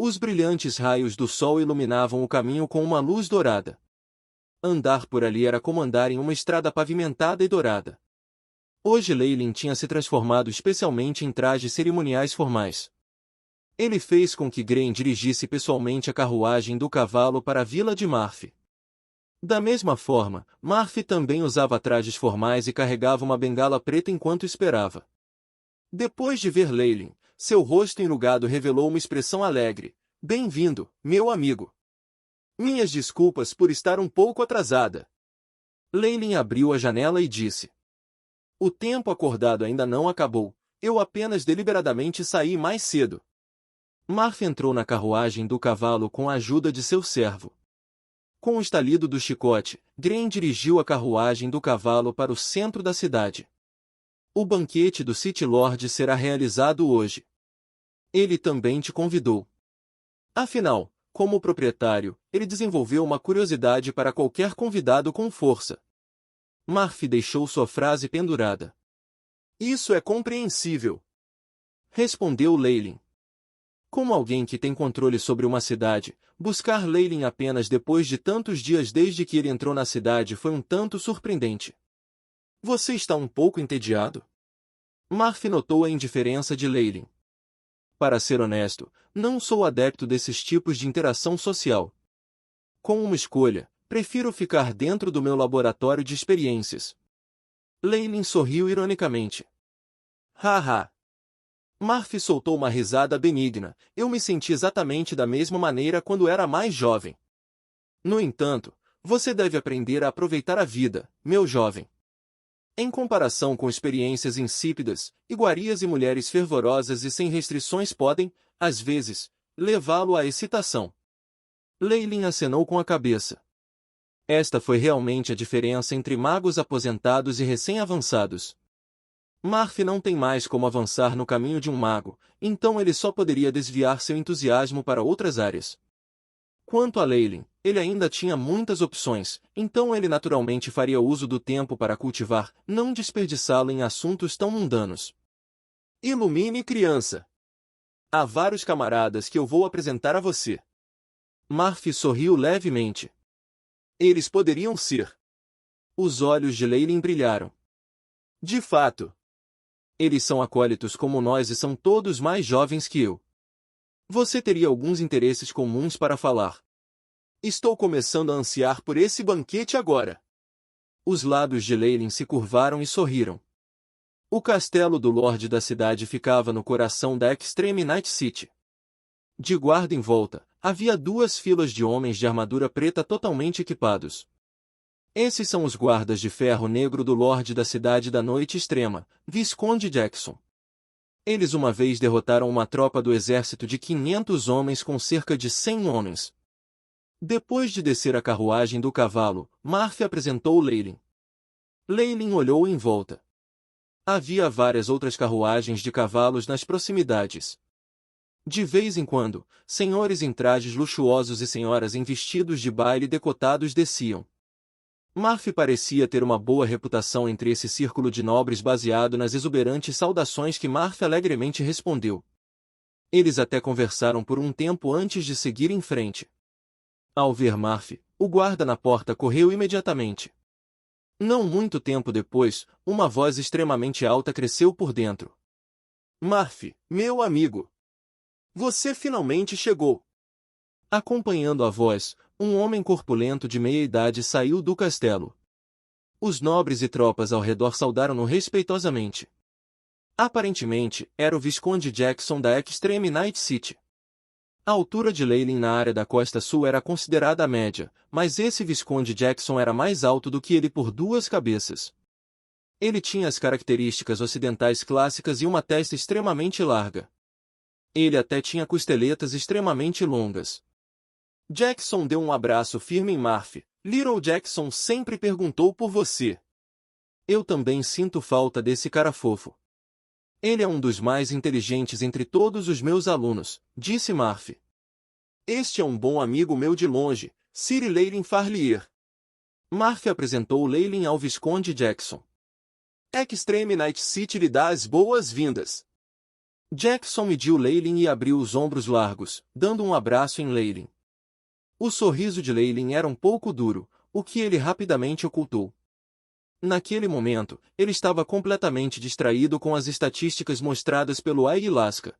Os brilhantes raios do sol iluminavam o caminho com uma luz dourada. Andar por ali era como andar em uma estrada pavimentada e dourada. Hoje Leylin tinha se transformado especialmente em trajes cerimoniais formais. Ele fez com que Gren dirigisse pessoalmente a carruagem do cavalo para a vila de Marf. Da mesma forma, Marf também usava trajes formais e carregava uma bengala preta enquanto esperava. Depois de ver Leylin, seu rosto enrugado revelou uma expressão alegre. Bem-vindo, meu amigo. Minhas desculpas por estar um pouco atrasada. Leylin abriu a janela e disse. O tempo acordado ainda não acabou, eu apenas deliberadamente saí mais cedo. Marf entrou na carruagem do cavalo com a ajuda de seu servo. Com o estalido do chicote, Gren dirigiu a carruagem do cavalo para o centro da cidade. O banquete do City Lord será realizado hoje. Ele também te convidou. Afinal, como proprietário, ele desenvolveu uma curiosidade para qualquer convidado com força. Marf deixou sua frase pendurada. Isso é compreensível. Respondeu Leylin. Como alguém que tem controle sobre uma cidade, buscar Leylin apenas depois de tantos dias desde que ele entrou na cidade foi um tanto surpreendente. Você está um pouco entediado? Marf notou a indiferença de Leylin. Para ser honesto, não sou adepto desses tipos de interação social. Com uma escolha, prefiro ficar dentro do meu laboratório de experiências. Leylin sorriu ironicamente. Haha. Marf soltou uma risada benigna. Eu me senti exatamente da mesma maneira quando era mais jovem. No entanto, você deve aprender a aproveitar a vida, meu jovem. Em comparação com experiências insípidas, iguarias e mulheres fervorosas e sem restrições podem, às vezes, levá-lo à excitação. Leylin acenou com a cabeça. Esta foi realmente a diferença entre magos aposentados e recém-avançados. Marf não tem mais como avançar no caminho de um mago, então ele só poderia desviar seu entusiasmo para outras áreas. Quanto a Leylin, ele ainda tinha muitas opções, então ele naturalmente faria uso do tempo para cultivar, não desperdiçá-lo em assuntos tão mundanos. Ilumine, criança! Há vários camaradas que eu vou apresentar a você. Marf sorriu levemente. Eles poderiam ser. Os olhos de Leylin brilharam. De fato. Eles são acólitos como nós e são todos mais jovens que eu. Você teria alguns interesses comuns para falar. Estou começando a ansiar por esse banquete agora. Os lábios de Leylin se curvaram e sorriram. O castelo do Lorde da cidade ficava no coração da Extreme Night City. De guarda em volta, havia 2 filas de homens de armadura preta totalmente equipados. Esses são os guardas de ferro negro do Lorde da Cidade da Noite Extrema, Visconde Jackson. Eles uma vez derrotaram uma tropa do exército de 500 homens com cerca de 100 homens. Depois de descer a carruagem do cavalo, Marf apresentou Leylin. Leylin olhou em volta. Havia várias outras carruagens de cavalos nas proximidades. De vez em quando, senhores em trajes luxuosos e senhoras em vestidos de baile decotados desciam. Marf parecia ter uma boa reputação entre esse círculo de nobres baseado nas exuberantes saudações que Marf alegremente respondeu. Eles até conversaram por um tempo antes de seguir em frente. Ao ver Marf, o guarda na porta correu imediatamente. Não muito tempo depois, uma voz extremamente alta cresceu por dentro. Marf, meu amigo! Você finalmente chegou! Acompanhando a voz, um homem corpulento de meia-idade saiu do castelo. Os nobres e tropas ao redor saudaram-no respeitosamente. Aparentemente, era o Visconde Jackson da Extreme Night City. A altura de Leylin na área da costa sul era considerada média, mas esse Visconde Jackson era mais alto do que ele por 2 cabeças. Ele tinha as características ocidentais clássicas e uma testa extremamente larga. Ele até tinha costeletas extremamente longas. Jackson deu um abraço firme em Marf. Little Jackson sempre perguntou por você. Eu também sinto falta desse cara fofo. Ele é um dos mais inteligentes entre todos os meus alunos, disse Marf. Este é um bom amigo meu de longe, Sir Leylin Farlier. Marf apresentou Leylin ao Visconde Jackson. Extreme Night City lhe dá as boas-vindas. Jackson mediu Leilin e abriu os ombros largos, dando um abraço em Leilin. O sorriso de Leilin era um pouco duro, o que ele rapidamente ocultou. Naquele momento, ele estava completamente distraído com as estatísticas mostradas pelo Ayahuasca.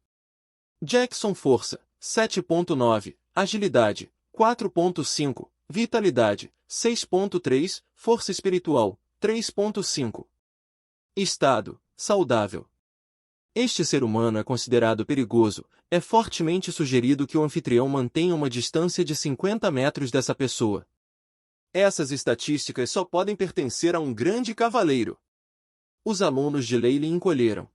Jackson força, 7.9, agilidade, 4.5, vitalidade, 6.3, força espiritual, 3.5. Estado, saudável. Este ser humano é considerado perigoso, é fortemente sugerido que o anfitrião mantenha uma distância de 50 metros dessa pessoa. Essas estatísticas só podem pertencer a um grande cavaleiro. Os alunos de Leilin encolheram.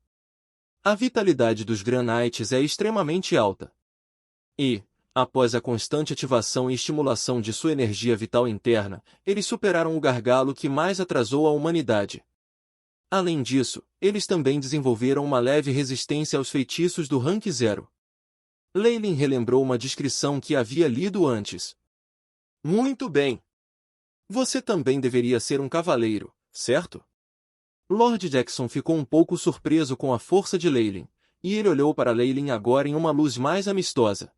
A vitalidade dos Granites é extremamente alta. E, após a constante ativação e estimulação de sua energia vital interna, eles superaram o gargalo que mais atrasou a humanidade. Além disso, eles também desenvolveram uma leve resistência aos feitiços do Rank Zero. Leilin relembrou uma descrição que havia lido antes. Muito bem. Você também deveria ser um cavaleiro, certo? Lord Jackson ficou um pouco surpreso com a força de Leilin, e ele olhou para Leilin agora em uma luz mais amistosa.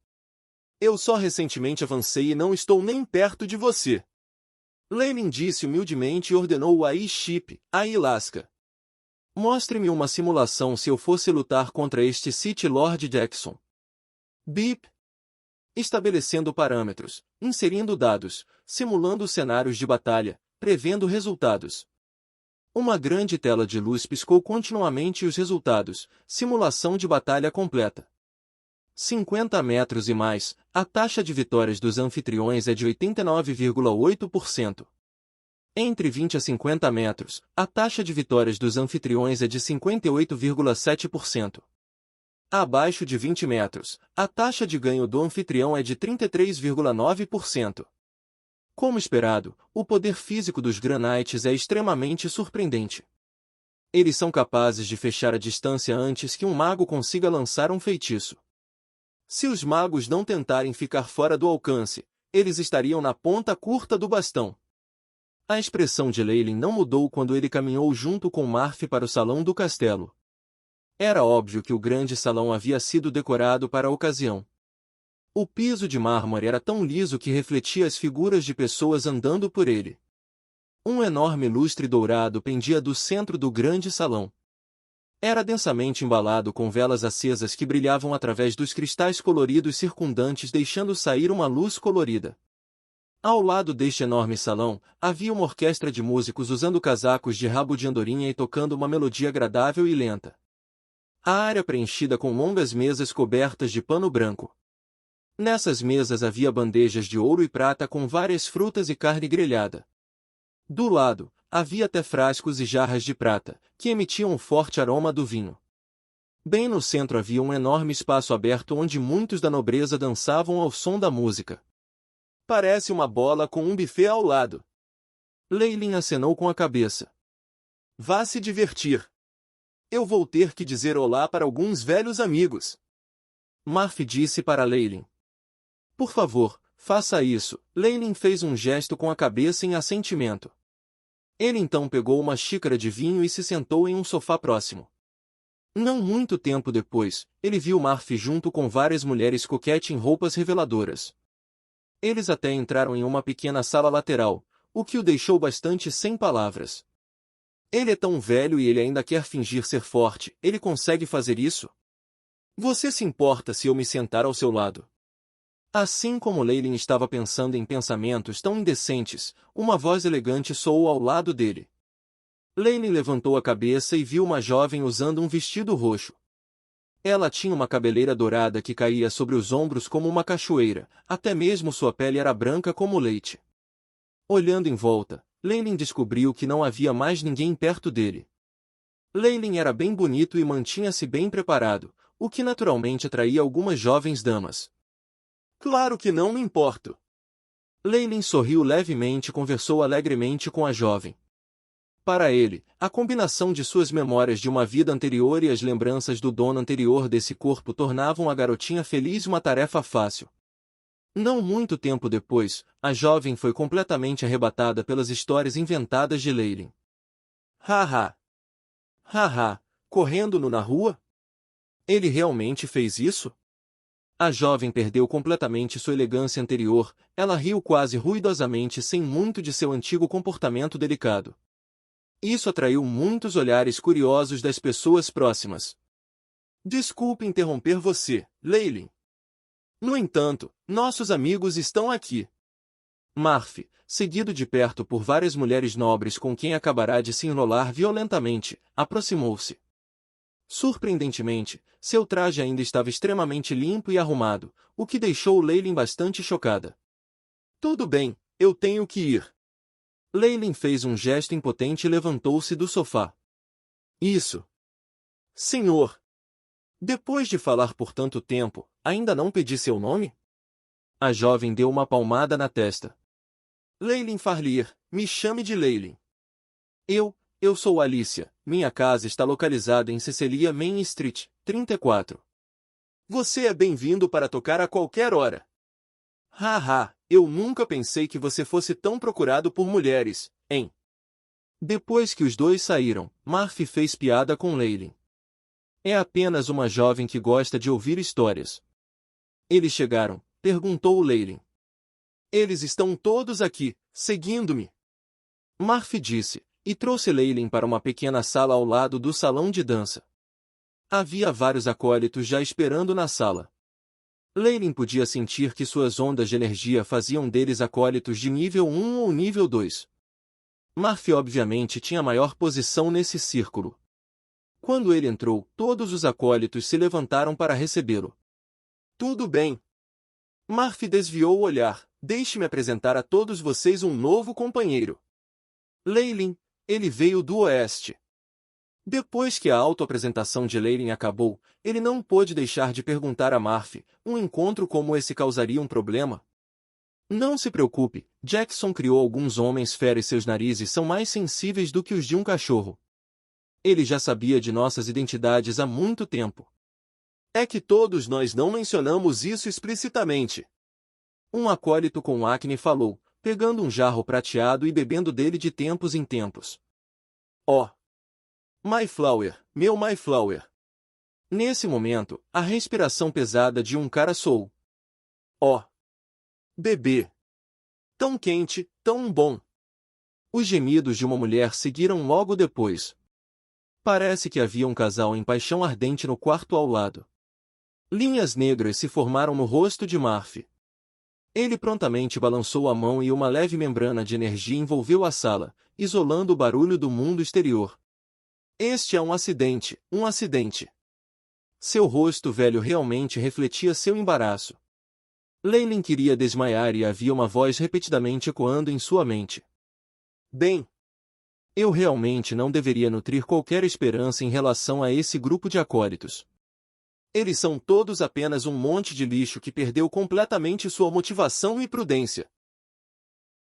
Eu só recentemente avancei e não estou nem perto de você. Leilin disse humildemente e ordenou a Chip, a Ilaska. Mostre-me uma simulação se eu fosse lutar contra este City Lord Jackson. Bip. Estabelecendo parâmetros, inserindo dados, simulando cenários de batalha, prevendo resultados. Uma grande tela de luz piscou continuamente os resultados, simulação de batalha completa. 50 metros e mais, a taxa de vitórias dos anfitriões é de 89,8%. Entre 20 a 50 metros, a taxa de vitórias dos anfitriões é de 58,7%. Abaixo de 20 metros, a taxa de ganho do anfitrião é de 33,9%. Como esperado, o poder físico dos Granites é extremamente surpreendente. Eles são capazes de fechar a distância antes que um mago consiga lançar um feitiço. Se os magos não tentarem ficar fora do alcance, eles estariam na ponta curta do bastão. A expressão de Leilin não mudou quando ele caminhou junto com Marf para o salão do castelo. Era óbvio que o grande salão havia sido decorado para a ocasião. O piso de mármore era tão liso que refletia as figuras de pessoas andando por ele. Um enorme lustre dourado pendia do centro do grande salão. Era densamente embalado com velas acesas que brilhavam através dos cristais coloridos circundantes, deixando sair uma luz colorida. Ao lado deste enorme salão, havia uma orquestra de músicos usando casacos de rabo de andorinha e tocando uma melodia agradável e lenta. A área preenchida com longas mesas cobertas de pano branco. Nessas mesas havia bandejas de ouro e prata com várias frutas e carne grelhada. Do lado, havia até frascos e jarras de prata, que emitiam um forte aroma do vinho. Bem no centro havia um enorme espaço aberto onde muitos da nobreza dançavam ao som da música. Parece uma bola com um buffet ao lado. Leilin acenou com a cabeça. Vá se divertir. Eu vou ter que dizer olá para alguns velhos amigos. Marf disse para Leilin. Por favor, faça isso. Leilin fez um gesto com a cabeça em assentimento. Ele então pegou uma xícara de vinho e se sentou em um sofá próximo. Não muito tempo depois, ele viu Marf junto com várias mulheres coquetes em roupas reveladoras. Eles até entraram em uma pequena sala lateral, o que o deixou bastante sem palavras. Ele é tão velho e ele ainda quer fingir ser forte. Ele consegue fazer isso? Você se importa se eu me sentar ao seu lado? Assim como Leilin estava pensando em pensamentos tão indecentes, uma voz elegante soou ao lado dele. Leilin levantou a cabeça e viu uma jovem usando um vestido roxo. Ela tinha uma cabeleira dourada que caía sobre os ombros como uma cachoeira, até mesmo sua pele era branca como leite. Olhando em volta, Leilin descobriu que não havia mais ninguém perto dele. Leilin era bem bonito e mantinha-se bem preparado, o que naturalmente atraía algumas jovens damas. Claro que não me importo. Leilin sorriu levemente e conversou alegremente com a jovem. Para ele, a combinação de suas memórias de uma vida anterior e as lembranças do dono anterior desse corpo tornavam a garotinha feliz uma tarefa fácil. Não muito tempo depois, a jovem foi completamente arrebatada pelas histórias inventadas de Leilin. Haha! Haha! Correndo-no na rua? Ele realmente fez isso? A jovem perdeu completamente sua elegância anterior, ela riu quase ruidosamente sem muito de seu antigo comportamento delicado. Isso atraiu muitos olhares curiosos das pessoas próximas. Desculpe interromper você, Leylin. No entanto, nossos amigos estão aqui. Marf, seguido de perto por várias mulheres nobres com quem acabará de se enrolar violentamente, aproximou-se. Surpreendentemente, seu traje ainda estava extremamente limpo e arrumado, o que deixou Leylin bastante chocada. Tudo bem, eu tenho que ir. Leylin fez um gesto impotente e levantou-se do sofá. Isso. Senhor. Depois de falar por tanto tempo, ainda não pedi seu nome? A jovem deu uma palmada na testa. Leylin Farlier, me chame de Leylin. Eu sou Alicia, minha casa está localizada em Cecelia Main Street, 34. Você é bem-vindo para tocar a qualquer hora. Haha, eu nunca pensei que você fosse tão procurado por mulheres, hein? Depois que os dois saíram, Marf fez piada com Leylin. É apenas uma jovem que gosta de ouvir histórias. Eles chegaram, perguntou Leylin. Eles estão todos aqui, seguindo-me. Marf disse, e trouxe Leylin para uma pequena sala ao lado do salão de dança. Havia vários acólitos já esperando na sala. Leylin podia sentir que suas ondas de energia faziam deles acólitos de nível 1 ou nível 2. Marf obviamente tinha maior posição nesse círculo. Quando ele entrou, todos os acólitos se levantaram para recebê-lo. Tudo bem. Marf desviou o olhar. Deixe-me apresentar a todos vocês um novo companheiro. Leylin, ele veio do Oeste. Depois que a autoapresentação de Leylin acabou, ele não pôde deixar de perguntar a Marf, um encontro como esse causaria um problema? Não se preocupe, Jackson criou alguns homens fera e seus narizes são mais sensíveis do que os de um cachorro. Ele já sabia de nossas identidades há muito tempo. É que todos nós não mencionamos isso explicitamente. Um acólito com acne falou, pegando um jarro prateado e bebendo dele de tempos em tempos. Oh! Mayflower, meu Mayflower! Nesse momento, a respiração pesada de um cara soou. Oh! Bebê! Tão quente, tão bom! Os gemidos de uma mulher seguiram logo depois. Parece que havia um casal em paixão ardente no quarto ao lado. Linhas negras se formaram no rosto de Marf. Ele prontamente balançou a mão e uma leve membrana de energia envolveu a sala, isolando o barulho do mundo exterior. Este é um acidente, um acidente. Seu rosto velho realmente refletia seu embaraço. Leylin queria desmaiar e havia uma voz repetidamente ecoando em sua mente. Bem, eu realmente não deveria nutrir qualquer esperança em relação a esse grupo de acólitos. Eles são todos apenas um monte de lixo que perdeu completamente sua motivação e prudência.